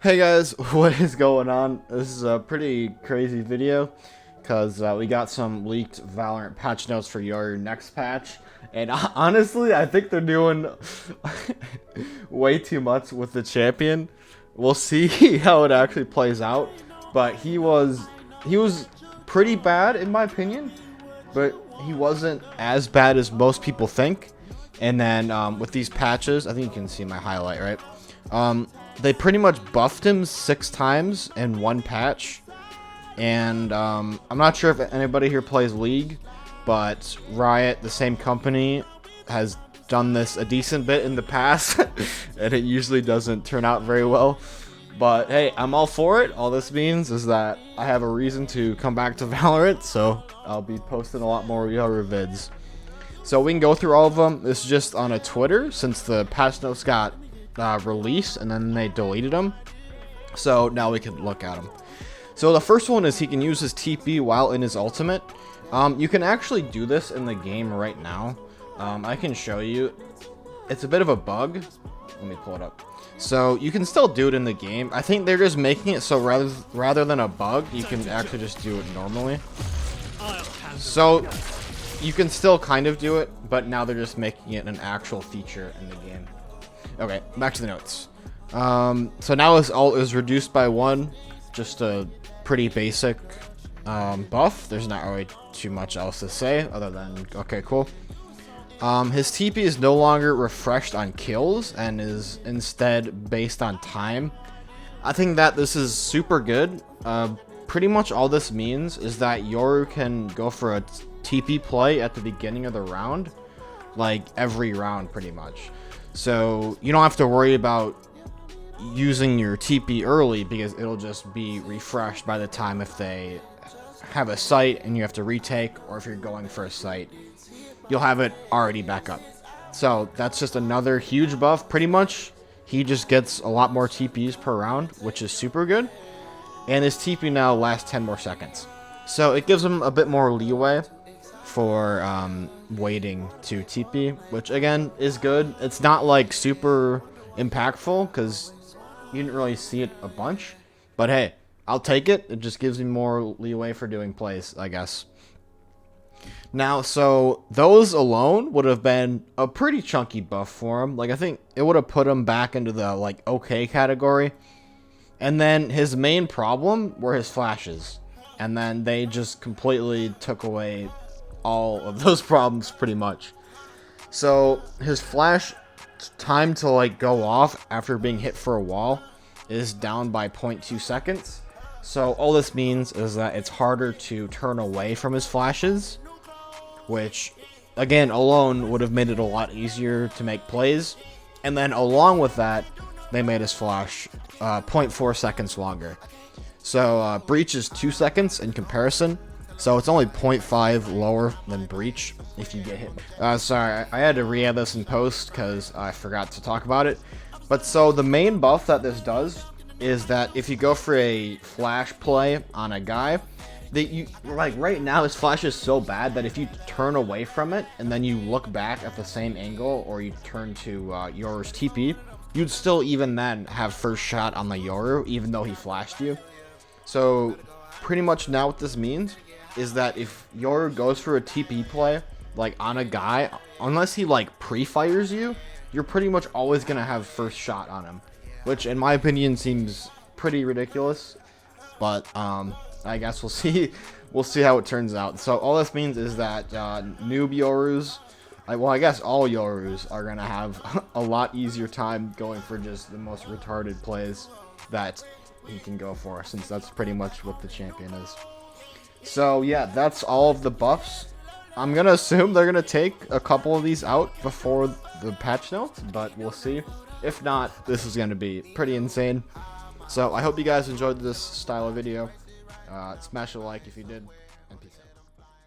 Hey guys, what is going on? This is a pretty crazy video because we got some leaked Valorant patch notes for your next patch, and honestly, I think they're doing way too much with the champion. We'll see how it actually plays out, but he was pretty bad in my opinion, but he wasn't as bad as most people think. And then with these patches, I think you can see my highlight, right? They pretty much buffed him 6 times in one patch. And I'm not sure if anybody here plays League, but Riot, the same company, has done this a decent bit in the past, and it usually doesn't turn out very well. But hey, I'm all for it. All this means is that I have a reason to come back to Valorant, so I'll be posting a lot more Yoru vids. So we can go through all of them. This is just on a Twitter since the patch notes got released and then they deleted them. So now we can look at them. So the first one is he can use his TP while in his ultimate. You can actually do this in the game right now. I can show you. It's a bit of a bug. Let me pull it up. So you can still do it in the game. I think they're just making it so rather than a bug, you can actually just do it normally. So you can still kind of do it, but now they're just making it an actual feature in the game. Okay, back to the notes. So now his ult is reduced by 1. Just a pretty basic buff. There's not really too much else to say other than, okay, cool. His TP is no longer refreshed on kills and is instead based on time. I think that this is super good. Pretty much all this means is that Yoru can go for a TP play at the beginning of the round, like every round pretty much. So you don't have to worry about using your TP early because it'll just be refreshed by the time if they have a site and you have to retake, or if you're going for a site, you'll have it already back up. So that's just another huge buff. Pretty much he just gets a lot more TPs per round, which is super good. And his TP now lasts 10 more seconds. So it gives him a bit more leeway for waiting to TP, which again is good. It's not like super impactful because you didn't really see it a bunch, but hey, I'll take it. It just gives me more leeway for doing plays, I guess. Now, so those alone would have been a pretty chunky buff for him. Like, I think it would have put him back into the like okay category. And then his main problem were his flashes, and then they just completely took away all of those problems pretty much. So his flash time to like go off after being hit for a wall is down by 0.2 seconds. So all this means is that it's harder to turn away from his flashes, which again alone would have made it a lot easier to make plays. And then along with that, they made his flash 0.4 seconds longer. So breach is 2 seconds in comparison. So it's only 0.5 lower than breach if you get hit. Sorry, I had to re-add this in post because I forgot to talk about it. But so the main buff that this does is that if you go for a flash play on a guy, that you like right now his flash is so bad that if you turn away from it and then you look back at the same angle, or you turn to Yoru's TP, you'd still even then have first shot on the Yoru even though he flashed you. So pretty much now what this means is that if Yoru goes for a TP play, like on a guy, unless he like pre-fires you, you're pretty much always gonna have first shot on him, which in my opinion seems pretty ridiculous. But I guess we'll see. We'll see how it turns out. So all this means is that noob Yorus, well, I guess all Yorus are gonna have a lot easier time going for just the most retarded plays that he can go for, since that's pretty much what the champion is. So yeah, that's all of the buffs. I'm gonna assume they're gonna take a couple of these out before the patch notes, but we'll see. If not, this is gonna be pretty insane. So I hope you guys enjoyed this style of video. Smash a like if you did, and peace out.